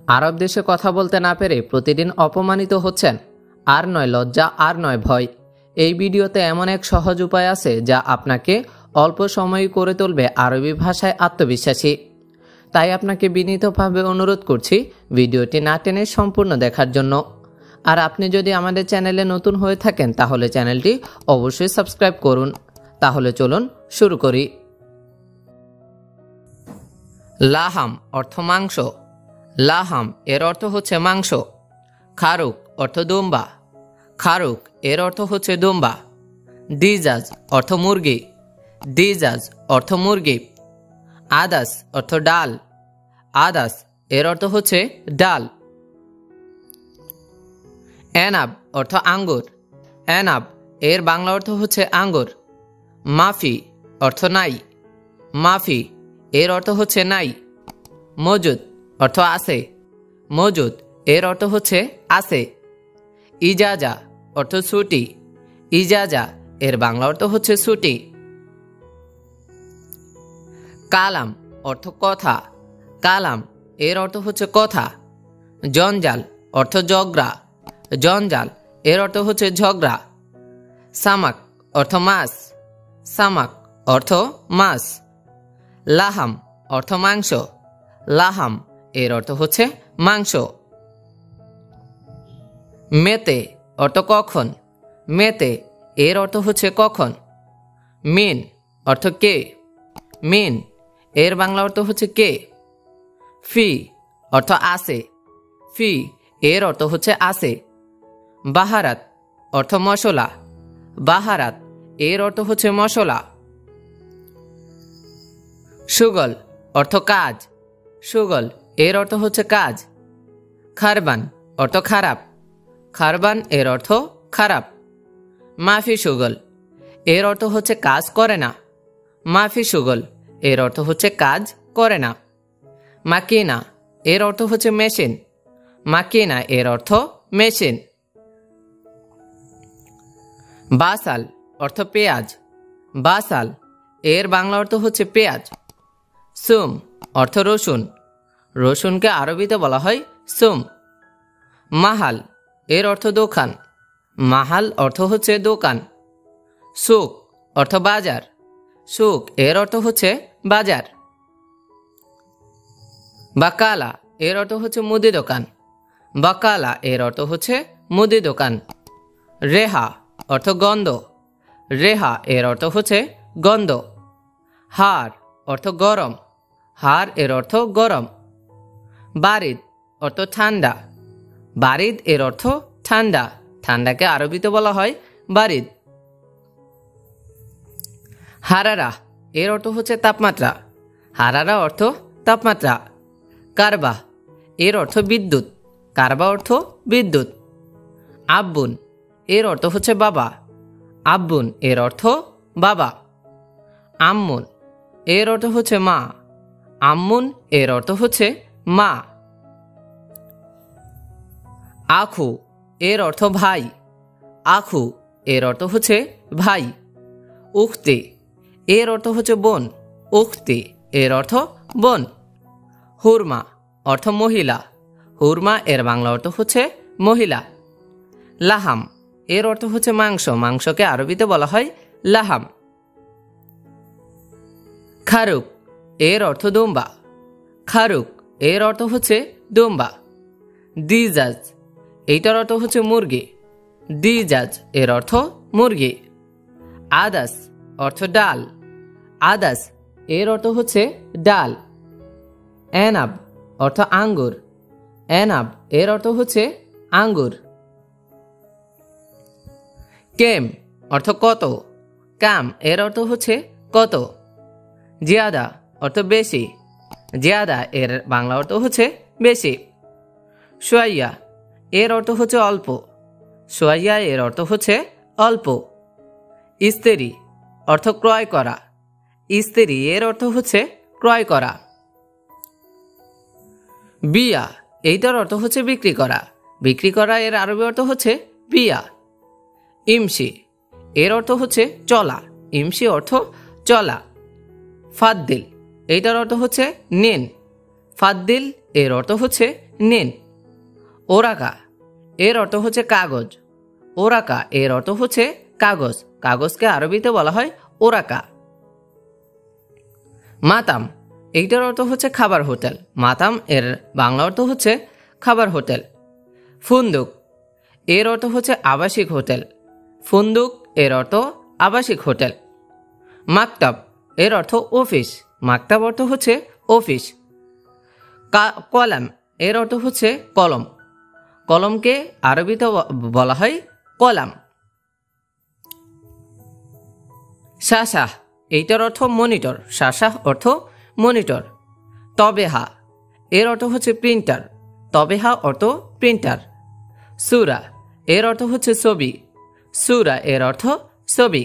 আরব দেশে কথা বলতে না পেরে প্রতিদিন অপমানিত হচ্ছেন? আর নয় লজ্জা, আর নয় ভয়। এই ভিডিওতে এমন এক সহজ উপায় আছে যা আপনাকে অল্প সময়ই করে তুলবে আরবি ভাষায় আত্মবিশ্বাসী। তাই আপনাকে বিনীতভাবে অনুরোধ করছি ভিডিওটি না টেনে সম্পূর্ণ দেখার জন্য। আর আপনি যদি আমাদের চ্যানেলে নতুন হয়ে থাকেন তাহলে চ্যানেলটি অবশ্যই সাবস্ক্রাইব করুন। তাহলে চলুন শুরু করি। লাহাম অর্থ মাংস। লাহাম এর অর্থ হচ্ছে মাংস। খারুক অর্থ দুম্বা। খারুক এর অর্থ হচ্ছে দুম্বা। দিজাজ অর্থ মুরগি। দিজাজ অর্থ মুরগি। আদাস অর্থ ডাল। আদাস এর অর্থ হচ্ছে ডাল। এনাব অর্থ আঙ্গুর। এনাব এর বাংলা অর্থ হচ্ছে আঙ্গুর। মাফি অর্থ নাই। মাফি এর অর্থ হচ্ছে নাই। মজুদ অর্থ আছে। মজুদ এর অর্থ হচ্ছে আছে। ইজাজা অর্থ ছুটি। ইজাজা এর বাংলা অর্থ হচ্ছে ছুটি। কালাম অর্থ কথা। কালাম এর অর্থ হচ্ছে কথা। জঞ্জাল অর্থ ঝগড়া। জঞ্জাল এর অর্থ হচ্ছে ঝগড়া। সামাক অর্থ মাছ। সামাক অর্থ মাছ। লাহাম অর্থ মাংস। লাহাম এর অর্থ হচ্ছে মাংস। মেতে অর্থ কখন। মেতে এর অর্থ হচ্ছে কখন। মিন অর্থ কে। মিন এর বাংলা অর্থ হচ্ছে কে। ফি অর্থ আছে। ফি এর অর্থ হচ্ছে আছে। বাহারাত অর্থ মশলা। বাহারাত এর অর্থ হচ্ছে মশলা। সুগল অর্থ কাজ। সুগল এর অর্থ হচ্ছে কাজ। খারবান অর্থ খারাপ। খারবান এর অর্থ খারাপ। মাফি সুগল এর অর্থ হচ্ছে কাজ করে না। মাফি সুগল এর অর্থ হচ্ছে কাজ করে না। মাকিনা এর অর্থ হচ্ছে মেশিন। মাকিনা এর অর্থ মেশিন। বাসাল অর্থ পেঁয়াজ। বাসাল এর বাংলা অর্থ হচ্ছে পেঁয়াজ। সুম অর্থ রসুন। রসুনকে আরবিতে বলা হয় সুম। মাহাল এর অর্থ দোকান। মাহাল অর্থ হচ্ছে দোকান। সুক অর্থ বাজার। সুক এর অর্থ হচ্ছে বাজার। বাকালা এর অর্থ হচ্ছে মুদি দোকান। বাকালা এর অর্থ হচ্ছে মুদি দোকান। রেহা অর্থ গন্ধ। রেহা এর অর্থ হচ্ছে গন্ধ। হার অর্থ গরম। হার এর অর্থ গরম। বারিদ অর্থ ঠান্ডা। বারিদ এর অর্থ ঠান্ডা। ঠান্ডাকে আরবিতে বলা হয় বারিদ। হারারা এর অর্থ হচ্ছে তাপমাত্রা। হারারা অর্থ তাপমাত্রা। কারবা এর অর্থ বিদ্যুৎ। কারবা অর্থ বিদ্যুৎ। আব্বুন এর অর্থ হচ্ছে বাবা। আব্বুন এর অর্থ বাবা। আম্মুন এর অর্থ হচ্ছে মা। আম্মুন এর অর্থ হচ্ছে মা। আখু এর অর্থ ভাই। আখু এর অর্থ হচ্ছে ভাই। উখতে এর অর্থ হচ্ছে বোন। উখতে এর অর্থ বোন। হুরমা অর্থ মহিলা। হুরমা এর বাংলা অর্থ হচ্ছে মহিলা। লাহাম এর অর্থ হচ্ছে মাংস। মাংসকে আরবিতে বলা হয় লাহাম। খারুক এর অর্থ দুম্বা। খারুক এর অর্থ হচ্ছে দুম্বা। দিজাজ এইটার অর্থ হচ্ছে মুরগি। দিজাজ এর অর্থ মুরগি। আদাস অর্থ ডাল। আদাস এর অর্থ হচ্ছে ডাল। এনাব অর্থ আঙ্গুর। এনাব এর অর্থ হচ্ছে আঙ্গুর। কেম অর্থ কত। কাম এর অর্থ হচ্ছে কত। জিয়াদা অর্থ বেশি। জিয়াদা এর বাংলা অর্থ হচ্ছে বেশি। সোয়াইয়া এর অর্থ হচ্ছে অল্প। সোয়াইয়া এর অর্থ হচ্ছে অল্প। ইস্তেরি অর্থ ক্রয় করা। ইস্তেরি এর অর্থ হচ্ছে ক্রয় করা। বিয়া এইটার অর্থ হচ্ছে বিক্রি করা। বিক্রি করা এর আরবি অর্থ হচ্ছে বিয়া। ইমসি এর অর্থ হচ্ছে চলা। ইমসি অর্থ চলা। ফাদ্দিল এইটার অর্থ হচ্ছে নিন। ফাদ্দিল এর অর্থ হচ্ছে নিন। ওরাকা এর অর্থ হচ্ছে কাগজ। ওরাকা এর অর্থ হচ্ছে কাগজ। কাগজকে আরবিতে বলা হয় ওরাকা। মাতাম এইটার অর্থ হচ্ছে খাবার হোটেল। মাতাম এর বাংলা অর্থ হচ্ছে খাবার হোটেল। ফুন্দুক এর অর্থ হচ্ছে আবাসিক হোটেল। ফুন্দুক এর অর্থ আবাসিক হোটেল। মাকতাব এর অর্থ অফিস। মাকতাব অর্থ হচ্ছে অফিস। কলাম এর অর্থ হচ্ছে কলম। কলমকে আরবিতে বলা হয় কলাম। শাসাহ এইটার অর্থ মনিটর। শাসাহ অর্থ মনিটর। তবেহা এর অর্থ হচ্ছে প্রিন্টার। তবেহা অর্থ প্রিন্টার। সুরা এর অর্থ হচ্ছে ছবি। সুরা এর অর্থ ছবি।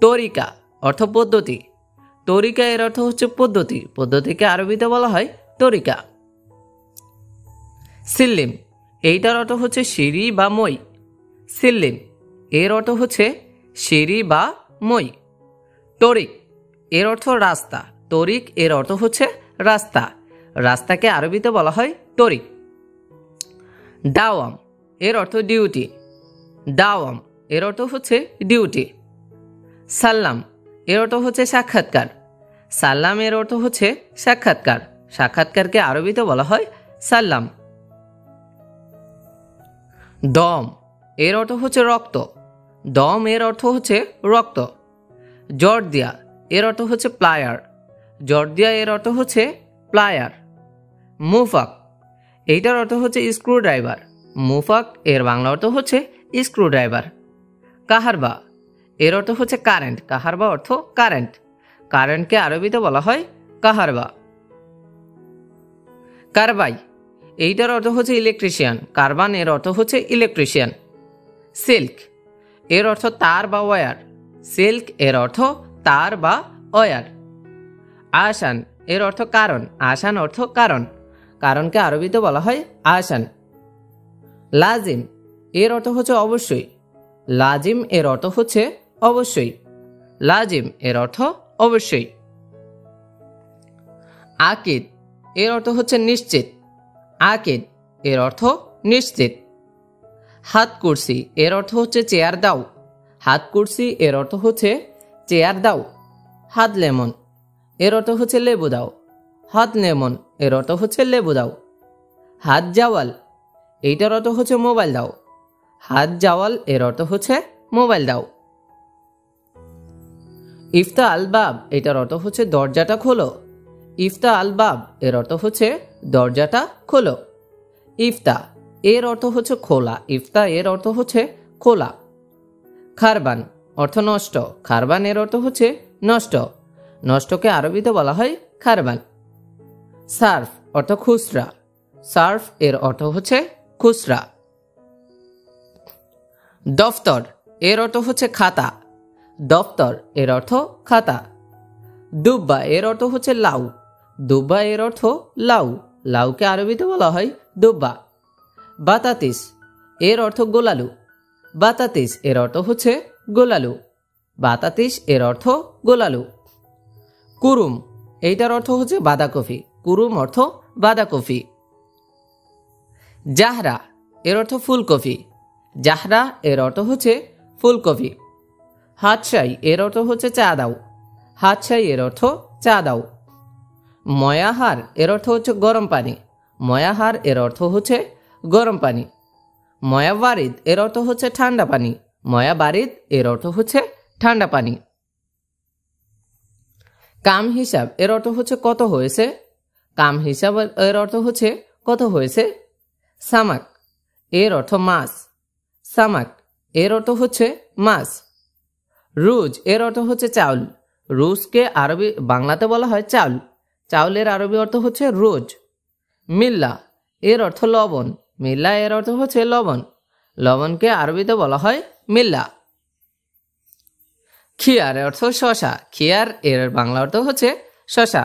তরিকা অর্থ পদ্ধতি। তরিকা এর অর্থ হচ্ছে পদ্ধতি। পদ্ধতিকে আরবিতে বলা হয় তরিকা। সিল্লিম এইটার অর্থ হচ্ছে সিঁড়ি বা মই। সিল্লিম এর অর্থ হচ্ছে সিঁড়ি বা মই। তরিক এর অর্থ রাস্তা। তরিক এর অর্থ হচ্ছে রাস্তা। রাস্তাকে আরবিতে বলা হয় তরিক। দাওয়াম এর অর্থ ডিউটি। দাওয়াম এর অর্থ হচ্ছে ডিউটি। সাল্লাম এর অর্থ হচ্ছে সাক্ষাৎকার। সাল্লাম এর অর্থ হচ্ছে সাক্ষাৎকার। সাক্ষাৎকারকে আরবিতে বলা হয় সাল্লাম। দম এর অর্থ হচ্ছে রক্ত। দম এর অর্থ হচ্ছে রক্ত। জর্দিয়া এর অর্থ হচ্ছে প্লায়ার। জর্দিয়া এর অর্থ হচ্ছে প্লায়ার। মুফাক এইটার অর্থ হচ্ছে স্ক্রু ড্রাইভার। মুফাক এর বাংলা অর্থ হচ্ছে স্ক্রু ড্রাইভার। কাহারবা এর অর্থ হচ্ছে কারেন্ট। কাহারবা অর্থ কারেন্ট। কারেন্টকে আরবিতে বলা হয় কাহারবা। কারবাই এইটার অর্থ হচ্ছে ইলেকট্রিশিয়ান। কারবান এর অর্থ হচ্ছে ইলেকট্রিশিয়ান। সিল্ক এর অর্থ তার বা ওয়্যার। সিল্ক এর অর্থ তার বা ওয়্যার। আসান এর অর্থ কারণ। আসান অর্থ কারণ। কারণকে আরবিতে বলা হয় আসান। লাজিম এর অর্থ হচ্ছে অবশ্যই। লাজিম এর অর্থ হচ্ছে অবশ্যই। লাজিম এর অর্থ অবশ্যই। আকিদ এর অর্থ হচ্ছে নিশ্চিত। আকিদ এর অর্থ নিশ্চিত। হাত কুরসি এর অর্থ হচ্ছে চেয়ার দাও। হাত কুরসি এর অর্থ হচ্ছে চেয়ার দাও। হাত লেমন এর অর্থ হচ্ছে লেবু দাও। হাত লেমন এর অর্থ হচ্ছে লেবু দাও। হাত জাওয়াল এইটার অর্থ হচ্ছে মোবাইল দাও। হাত জাওয়াল এর অর্থ হচ্ছে মোবাইল দাও। ইফতা আল বাব এটার অর্থ হচ্ছে দরজাটা খোলো। ইফতা আল বাব এর অর্থ হচ্ছে দরজাটা খোলো। ইফতা এর অর্থ হচ্ছে খোলা। ইফতা এর অর্থ হচ্ছে খোলা। খারবান অর্থ নষ্ট। খারবান এর অর্থ হচ্ছে নষ্ট। নষ্টকে আরবিতে বলা হয় খারবান। সার্ফ অর্থ খুচরা। সার্ফ এর অর্থ হচ্ছে খুচরা। দফতর এর অর্থ হচ্ছে খাতা। দফতর এর অর্থ খাতা। দুব্বা এর অর্থ হচ্ছে লাউ। দুব্বা এর অর্থ লাউ। লাউকে আরবিতে বলা হয় দুব্বা। বাতাতিস এর অর্থ গোলালু। বাতাতিস এর অর্থ হচ্ছে গোলালু। বাতাতিস এর অর্থ গোলালু। কুরুম এইটার অর্থ হচ্ছে বাঁধাকপি। কুরুম অর্থ বাঁধাকপি। জাহরা এর অর্থ ফুলকপি। জাহরা এর অর্থ হচ্ছে ফুলকপি। হাতশাই এর অর্থ হচ্ছে চা দাও। হাতশাই এর অর্থ চা দাও। ময়াহার এর অর্থ হচ্ছে গরম পানি। ময়াহার এর অর্থ হচ্ছে গরম পানি। ময়াবারিদ এর অর্থ হচ্ছে ঠান্ডা পানি। ময়াবারিদ এর অর্থ হচ্ছে ঠান্ডা পানি। কাম হিসাব এর অর্থ হচ্ছে কত হয়েছে। কাম হিসাব এর অর্থ হচ্ছে কত হয়েছে। সামাক এর অর্থ মাছ। সামাক এর অর্থ হচ্ছে মাছ। রুজ এর অর্থ হচ্ছে চাউল। রুজকে আরবি বাংলাতে বলা হয় চাউল। চাউলের আরবি অর্থ হচ্ছে রোজ। মিল্লা এর অর্থ লবণ। মিল্লা এর অর্থ হচ্ছে লবণ। লবণকে আরবিতে বলা হয় মিল্লা। খিয়ার অর্থ শশা। খিয়ার এর বাংলা অর্থ হচ্ছে শশা।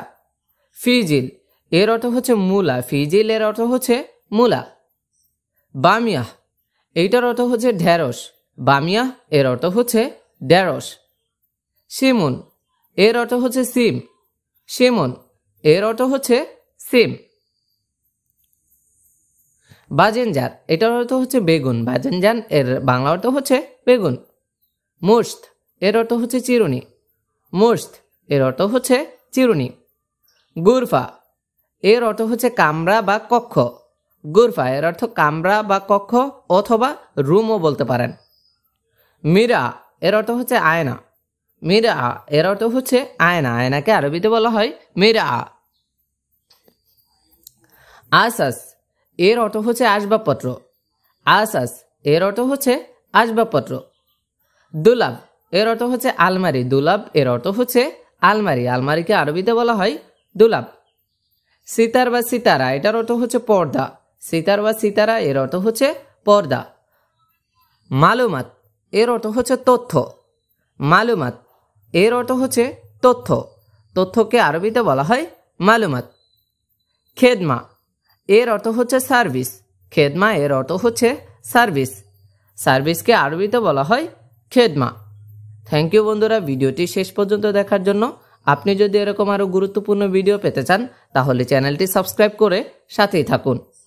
ফিজিল এর অর্থ হচ্ছে মূলা। ফিজিল এর অর্থ হচ্ছে মূলা। বামিয়া এইটার অর্থ হচ্ছে ঢেঁড়স। বামিয়া এর অর্থ হচ্ছে ঢেঁড়স। সিমুন এর অর্থ হচ্ছে সিম। সিমুন এর অর্থ হচ্ছে সিম। বাজেনজার এটার অর্থ হচ্ছে বেগুন, বাজেনজান এর বাংলা অর্থ হচ্ছে বেগুন। মুস্ত এর অর্থ হচ্ছে চিরুনি, মুস্ত এর অর্থ হচ্ছে চিরুনি। গুরফা এর অর্থ হচ্ছে কামরা বা কক্ষ, গুরফা এর অর্থ কামরা বা কক্ষ অথবা রুমও বলতে পারেন। মিরা এর অর্থ হচ্ছে আয়না, মিরা এর অর্থ হচ্ছে আয়না, আয়নাকে আরবিতে বলা হয় মিরা। আসাস এর অর্থ হচ্ছে আসবাবপত্র, আসাস এর অর্থ হচ্ছে আসবাবপত্র। দুলাব এর অর্থ হচ্ছে আলমারি, দুলাব এর অর্থ হচ্ছে আলমারি, আলমারিকে আরবিতে বলা হয় দুলাব। সিতার বা সিতারা এটার অর্থ হচ্ছে পর্দা, সিতার বা সিতারা এর অর্থ হচ্ছে পর্দা। মালুমাত এর অর্থ হচ্ছে তথ্য, মালুমাত এর অর্থ হচ্ছে তথ্য, তথ্যকে আরবিতে বলা হয় মালুমাত। খেদমা এর অর্থ হচ্ছে সার্ভিস, খেদমা এর অর্থ হচ্ছে সার্ভিস, সার্ভিসকে আরবিতে বলা হয় খেদমা। থ্যাংক ইউ বন্ধুরা ভিডিওটি শেষ পর্যন্ত দেখার জন্য। আপনি যদি এরকম আরও গুরুত্বপূর্ণ ভিডিও পেতে চান তাহলে চ্যানেলটি সাবস্ক্রাইব করে সাথেই থাকুন।